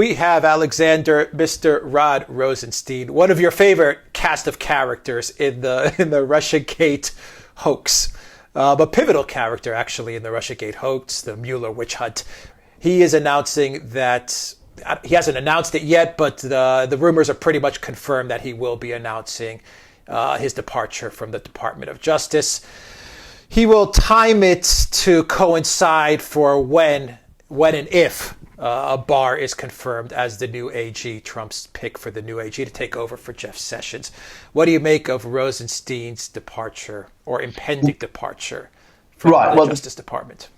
we have Alexander, Mr. Rod Rosenstein, one of your favorite cast of characters in the Russiagate hoax, a pivotal character actually in the Russiagate hoax, the Mueller witch hunt. He is announcing that he hasn't announced it yet, but the rumors are pretty much confirmed that he will be announcing his departure from the Department of Justice. He will time it to coincide for when and if Barr is confirmed as the new AG, Trump's pick for the new AG to take over for Jeff Sessions. What do you make of Rosenstein's departure or impending departure from the Justice Department?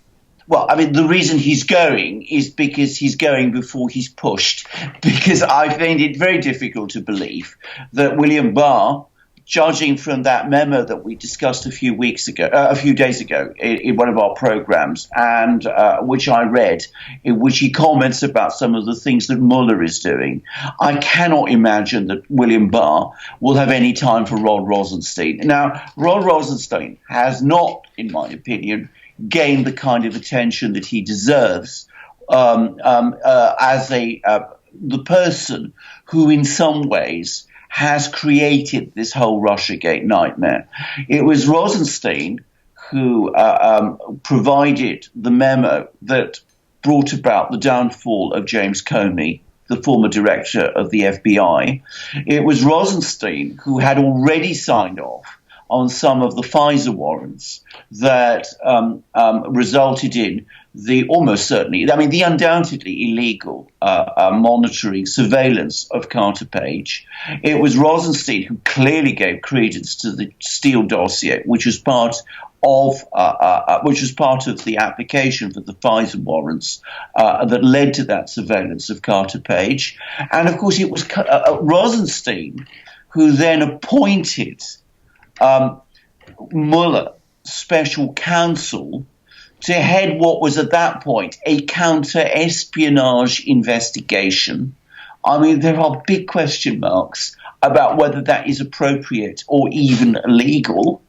Well, I mean, the reason he's going is because he's going before he's pushed, because I find it very difficult to believe that William Barr, judging from that memo that we discussed a few days ago in one of our programs, and which I read, in which he comments about some of the things that Mueller is doing, I cannot imagine that William Barr will have any time for Rod Rosenstein. Now, Rod Rosenstein has not, in my opinion, gained the kind of attention that he deserves as the person who, in some ways, has created this whole Russiagate nightmare. It was Rosenstein who provided the memo that brought about the downfall of James Comey, the former director of the FBI. It was Rosenstein who had already signed off on some of the FISA warrants that resulted in the undoubtedly illegal monitoring surveillance of Carter Page. It was Rosenstein who clearly gave credence to the Steele dossier, which was part of the application for the FISA warrants that led to that surveillance of Carter Page. And of course, it was Rosenstein who then appointed Mueller special counsel to head what was at that point a counter-espionage investigation. I mean, there are big question marks about whether that is appropriate or even legal.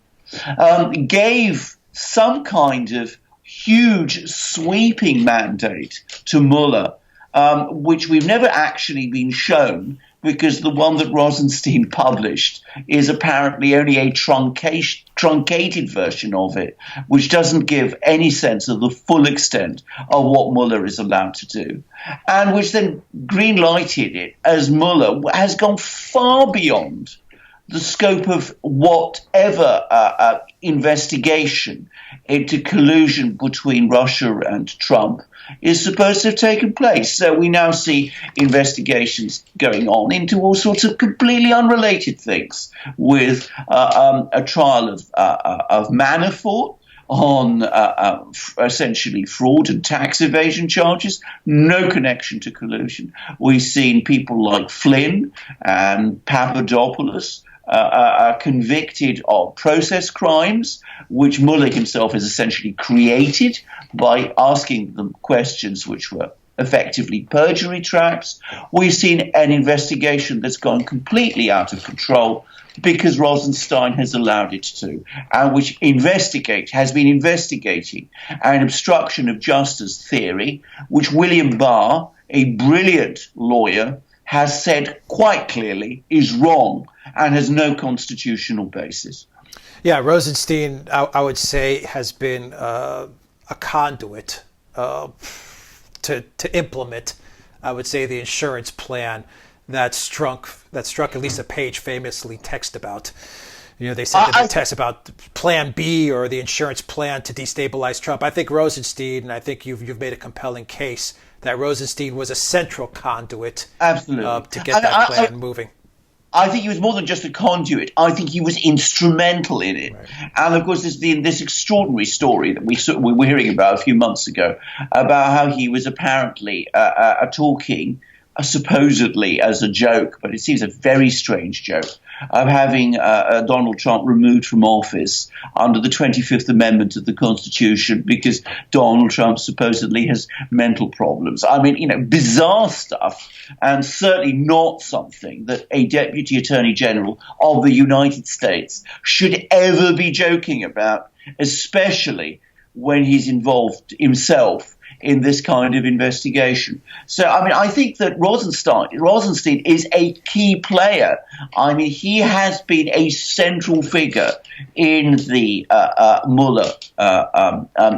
Gave some kind of huge sweeping mandate to Mueller, which we've never actually been shown, because the one that Rosenstein published is apparently only a truncated version of it, which doesn't give any sense of the full extent of what Mueller is allowed to do, and which then green-lighted it as Mueller has gone far beyond the scope of whatever investigation into collusion between Russia and Trump is supposed to have taken place. So we now see investigations going on into all sorts of completely unrelated things, with a trial of Manafort on essentially fraud and tax evasion charges, no connection to collusion. We've seen people like Flynn and Papadopoulos convicted of process crimes, which Mueller himself has essentially created by asking them questions which were effectively perjury traps. We've seen an investigation that's gone completely out of control because Rosenstein has allowed it to, and which has been investigating an obstruction of justice theory, which William Barr, a brilliant lawyer, has said quite clearly is wrong and has no constitutional basis. Yeah, Rosenstein, I would say, has been a conduit to implement, I would say, the insurance plan that struck at Lisa Page famously text about. You know, they said that the text about Plan B or the insurance plan to destabilize Trump. I think Rosenstein, and I think you've made a compelling case that Rosenstein was a central conduit to get that plan moving. I think he was more than just a conduit. I think he was instrumental in it. Right. And of course, there's this extraordinary story that we were hearing about a few months ago about how he was apparently talking, supposedly as a joke, but it seems a very strange joke, of having Donald Trump removed from office under the 25th Amendment of the Constitution because Donald Trump supposedly has mental problems. I mean, bizarre stuff, and certainly not something that a Deputy Attorney General of the United States should ever be joking about, especially when he's involved himself in this kind of investigation. So, I mean, I think that Rosenstein is a key player. I mean, he has been a central figure in the Mueller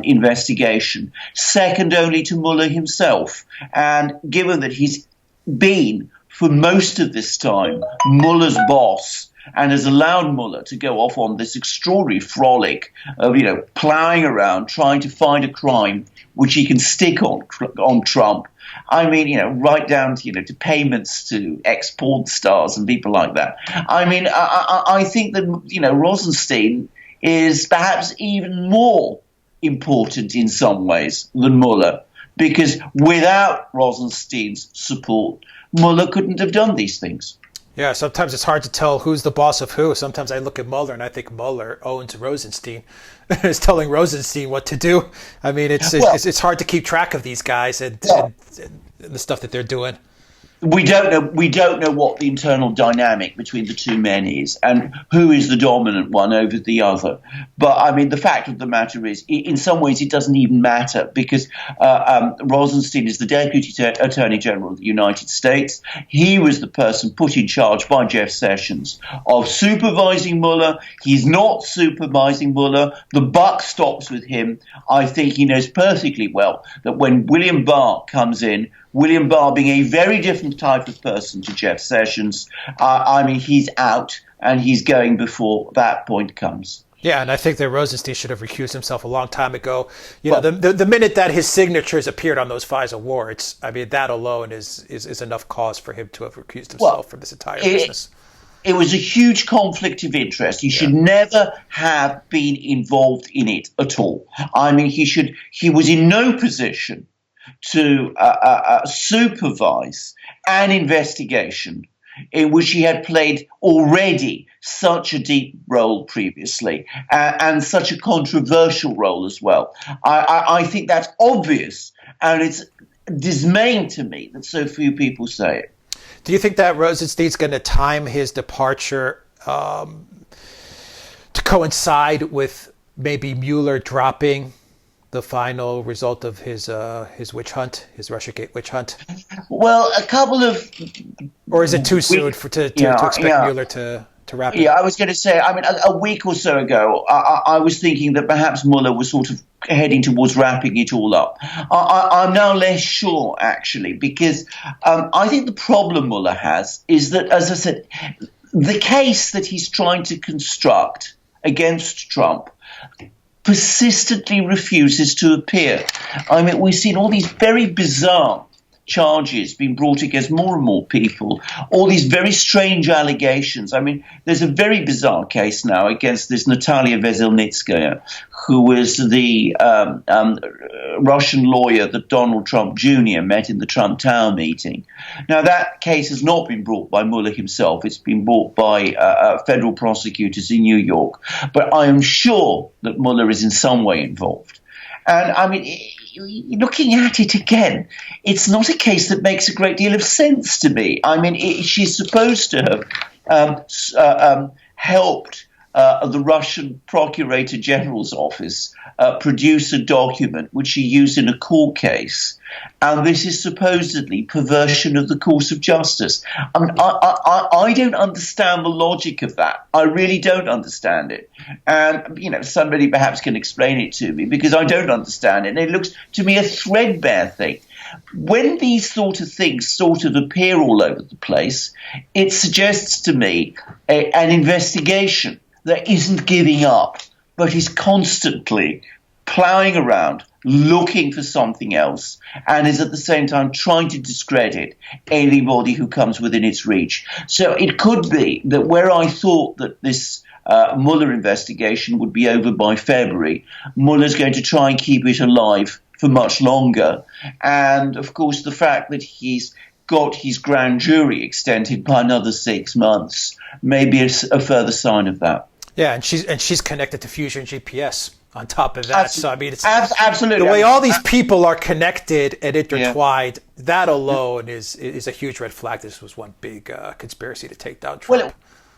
investigation, second only to Mueller himself. And given that he's been, for most of this time, Mueller's boss, and has allowed Mueller to go off on this extraordinary frolic of, plowing around, trying to find a crime which he can stick on Trump. I mean, right down to, to payments to ex-porn stars and people like that. I mean, I think that, Rosenstein is perhaps even more important in some ways than Mueller, because without Rosenstein's support, Mueller couldn't have done these things. Yeah, sometimes it's hard to tell who's the boss of who. Sometimes I look at Mueller and I think Mueller owns Rosenstein, is telling Rosenstein what to do. I mean, it's hard to keep track of these guys and the stuff that they're doing. We don't know what the internal dynamic between the two men is and who is the dominant one over the other. But I mean, the fact of the matter is, in some ways, it doesn't even matter, because Rosenstein is the Deputy Attorney General of the United States. He was the person put in charge by Jeff Sessions of supervising Mueller. He's not supervising Mueller. The buck stops with him. I think he knows perfectly well that when William Barr comes in, William Barr being a very different type of person to Jeff Sessions, I mean, he's out and he's going before that point comes. Yeah, and I think that Rosenstein should have recused himself a long time ago. The minute that his signatures appeared on those FISA warrants, I mean, that alone is enough cause for him to have recused himself from this entire business. It was a huge conflict of interest. He should never have been involved in it at all. I mean, he was in no position to supervise an investigation in which he had played already such a deep role previously, and such a controversial role as well. I think that's obvious, and it's dismaying to me that so few people say it. Do you think that Rosenstein's going to time his departure to coincide with maybe Mueller dropping the final result of his witch hunt, his Russiagate witch hunt? Well, a couple of... Or is it too soon to expect Mueller to wrap it? Yeah, I was going to say, I mean, a week or so ago, I was thinking that perhaps Mueller was sort of heading towards wrapping it all up. I'm now less sure, actually, because I think the problem Mueller has is that, as I said, the case that he's trying to construct against Trump persistently refuses to appear. I mean, we've seen all these very bizarre charges being brought against more and more people, all these very strange allegations. I mean, there's a very bizarre case now against this Natalia Veselnitskaya, who was the Russian lawyer that Donald Trump Jr. met in the Trump Tower meeting. Now, that case has not been brought by Mueller himself. It's been brought by federal prosecutors in New York. But I am sure that Mueller is in some way involved. And, I mean, looking at it again, it's not a case that makes a great deal of sense to me. I mean, she's supposed to have helped the Russian Procurator General's office produce a document which she used in a court case, and this is supposedly perversion of the course of justice. I mean, I don't understand the logic of that. I really don't understand it. And, somebody perhaps can explain it to me, because I don't understand it. And it looks to me a threadbare thing. When these sort of things sort of appear all over the place, it suggests to me an investigation that isn't giving up, but is constantly plowing around, looking for something else, and is at the same time trying to discredit anybody who comes within its reach. So it could be that where I thought that this Mueller investigation would be over by February, Mueller's going to try and keep it alive for much longer. And, of course, the fact that he's got his grand jury extended by another 6 months may be a further sign of that. Yeah, and she's connected to Fusion GPS on top of that. So I mean, it's absolutely the way all these people are connected and intertwined. Yeah. That alone is a huge red flag. This was one big conspiracy to take down Trump.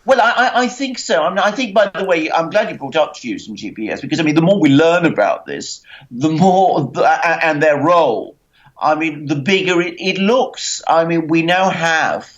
Well, I think so. I mean, I think, by the way, I'm glad you brought up Fusion GPS because, I mean, the more we learn about this, the more, and their role, I mean, the bigger it looks. I mean, we now have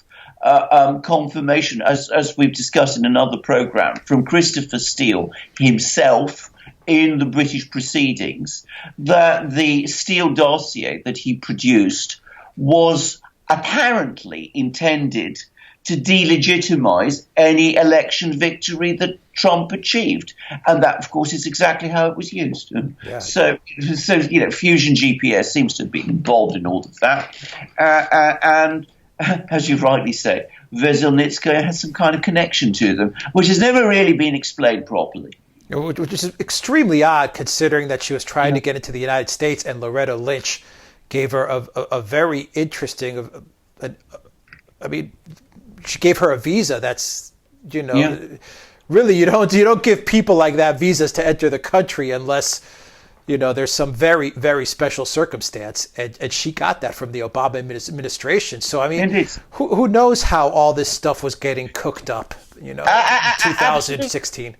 confirmation, as we've discussed in another program, from Christopher Steele himself in the British proceedings, that the Steele dossier that he produced was apparently intended to delegitimize any election victory that Trump achieved. And that, of course, is exactly how it was used. Yeah. So, Fusion GPS seems to have been involved in all of that. And as you rightly say, Veselnitskaya has some kind of connection to them, which has never really been explained properly. Which is extremely odd, considering that she was trying to get into the United States, and Loretta Lynch gave her a very interesting, she gave her a visa. That's, really, you don't give people like that visas to enter the country unless, there's some very, very special circumstance. And she got that from the Obama administration. So, I mean, who knows how all this stuff was getting cooked up, in 2016.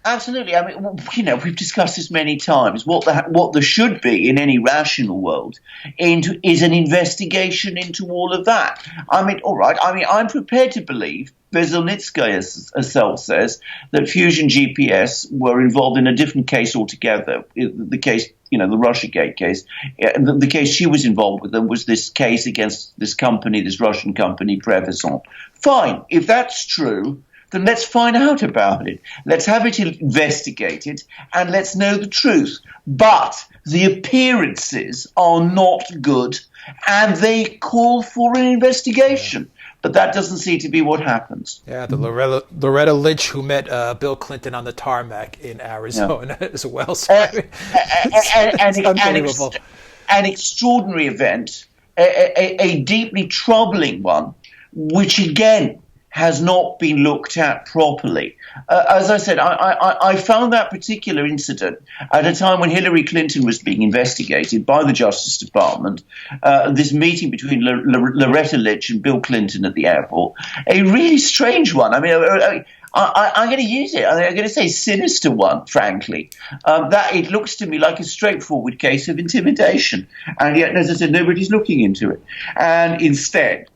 Absolutely. I mean, we've discussed this many times. What there should be in any rational world is an investigation into all of that. I mean, all right. I mean, I'm prepared to believe Veselnitskaya herself says that Fusion GPS were involved in a different case altogether. The case, the Russiagate case. The case she was involved with was this case against this company, this Russian company, Prevezon. Fine. If that's true, then let's find out about it. Let's have it investigated and let's know the truth. But the appearances are not good and they call for an investigation. But that doesn't seem to be what happens. Yeah, the Loretta Lynch who met Bill Clinton on the tarmac in Arizona as well. So, it's unbelievable. An extraordinary event, a deeply troubling one, which again has not been looked at properly. As I said, I found that particular incident at a time when Hillary Clinton was being investigated by the Justice Department, this meeting between Loretta Lynch and Bill Clinton at the airport, a really strange one. I mean, I'm going to use it. I'm going to say sinister one, frankly. That it looks to me like a straightforward case of intimidation. And yet, as I said, nobody's looking into it. And instead,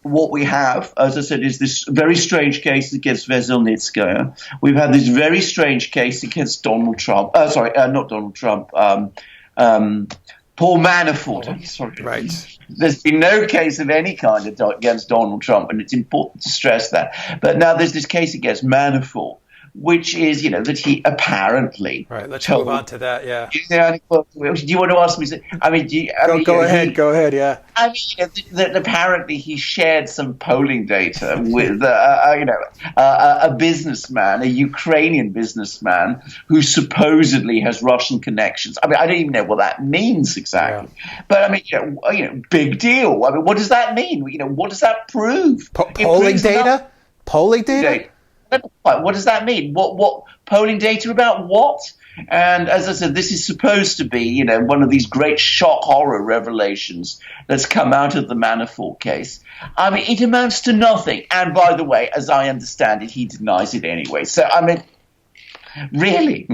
what we have, as I said, is this very strange case against Veselnitskaya. We've had this very strange case against Donald Trump. Not Donald Trump. Paul Manafort. Sorry. Right. There's been no case of any kind against Donald Trump, and it's important to stress that. But now there's this case against Manafort, which is, that he apparently... Right, let's move on to that, yeah. Do you want to ask me? I mean, go ahead, yeah. I mean, that apparently he shared some polling data with, a businessman, a Ukrainian businessman, who supposedly has Russian connections. I mean, I don't even know what that means exactly. Yeah. But, I mean, big deal. I mean, what does that mean? What does that prove? Polling data? Polling data? What does that mean? What polling data about what? And as I said, this is supposed to be, one of these great shock horror revelations that's come out of the Manafort case. I mean, it amounts to nothing. And by the way, as I understand it, he denies it anyway. So, I mean, really?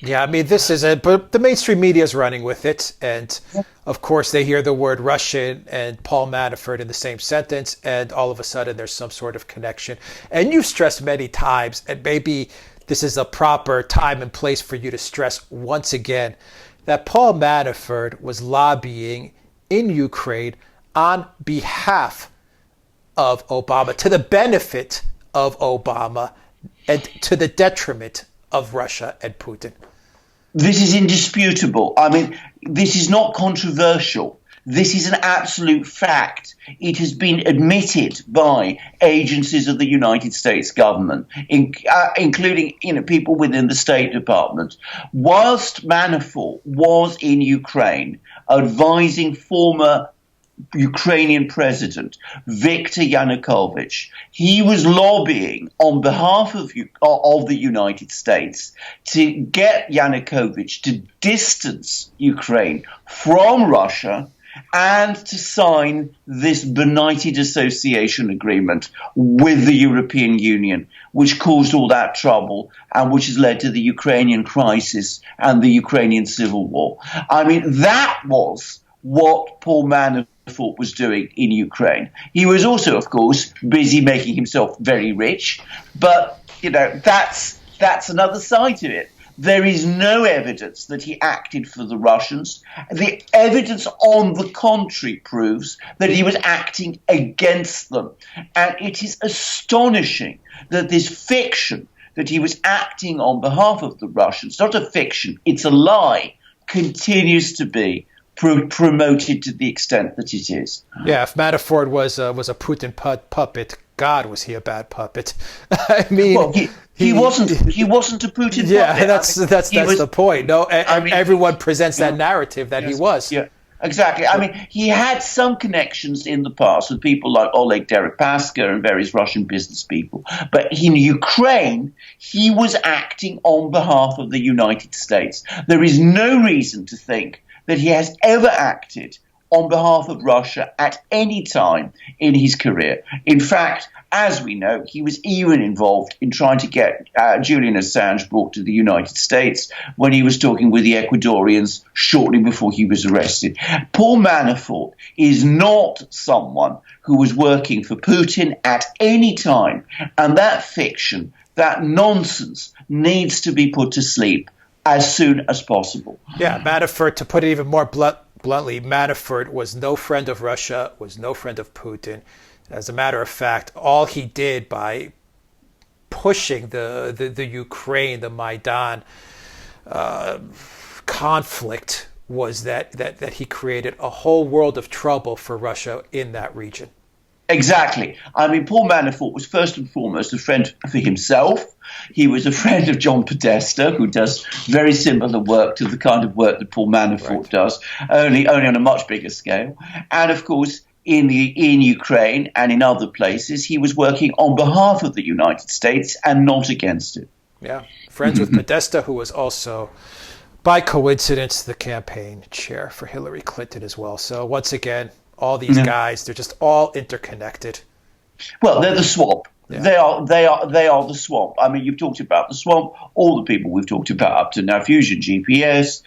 Yeah, I mean, but the mainstream media is running with it. And of course, they hear the word Russian and Paul Manafort in the same sentence. And all of a sudden, there's some sort of connection. And you've stressed many times, and maybe this is a proper time and place for you to stress once again, that Paul Manafort was lobbying in Ukraine on behalf of Obama, to the benefit of Obama, and to the detriment of Russia and Putin. This is indisputable. I mean, this is not controversial. This is an absolute fact. It has been admitted by agencies of the United States government, including people within the State Department. Whilst Manafort was in Ukraine advising former Ukrainian president Viktor Yanukovych, he was lobbying on behalf of the United States to get Yanukovych to distance Ukraine from Russia and to sign this benighted association agreement with the European Union, which caused all that trouble and which has led to the Ukrainian crisis and the Ukrainian civil war. I mean, that was what Paul Manafort was doing in Ukraine. He was also, of course, busy making himself very rich, but, that's another side to it. There is no evidence that he acted for the Russians. The evidence, on the contrary, proves that he was acting against them. And it is astonishing that this fiction that he was acting on behalf of the Russians, not a fiction, it's a lie, continues to be promoted to the extent that it is. Yeah, if Manafort was a Putin puppet, God, was he a bad puppet? I mean, well, he wasn't a Putin puppet. Yeah, that's the point. No, everyone presents that narrative that he was. Yeah. Exactly. I mean, he had some connections in the past with people like Oleg Deripaska and various Russian business people. But in Ukraine, he was acting on behalf of the United States. There is no reason to think that he has ever acted on behalf of Russia at any time in his career. In fact, as we know, he was even involved in trying to get Julian Assange brought to the United States when he was talking with the Ecuadorians shortly before he was arrested. Paul Manafort is not someone who was working for Putin at any time, and that fiction, that nonsense, needs to be put to sleep as soon as possible. Yeah, Manafort, to put it even more bluntly, Manafort was no friend of Russia, was no friend of Putin. As a matter of fact, all he did by pushing the Ukraine, the Maidan conflict was that he created a whole world of trouble for Russia in that region. Exactly. I mean, Paul Manafort was first and foremost a friend for himself. He was a friend of John Podesta, who does very similar work to the kind of work that Paul Manafort does, only on a much bigger scale. And of course, in Ukraine and in other places, he was working on behalf of the United States and not against it. Yeah, friends with Podesta, who was also, by coincidence, the campaign chair for Hillary Clinton as well. So once again, all these guys, they're just all interconnected. Well, they're the swamp. Yeah. They are the swamp. I mean, you've talked about the swamp. All the people we've talked about up to now: Fusion GPS,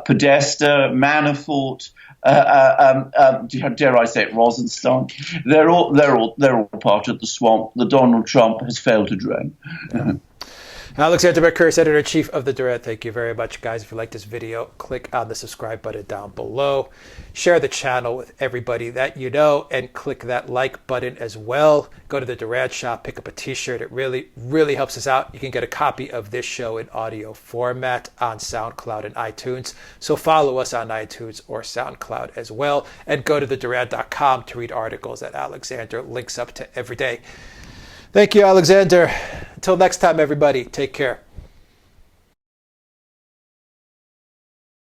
Podesta, Manafort. Dare I say it, Rosenstein? They're all part of the swamp that Donald Trump has failed to drain. Yeah. Alexander Mercouris, Editor-in-Chief of the Duran. Thank you very much, guys. If you like this video, click on the subscribe button down below. Share the channel with everybody that you know, and click that like button as well. Go to the Duran shop, pick up a t-shirt. It really, really helps us out. You can get a copy of this show in audio format on Soundcloud and iTunes. So follow us on iTunes or Soundcloud as well. And go to theduran.com to read articles that Alexander links up to every day. Thank you, Alexander. Until next time, everybody, take care.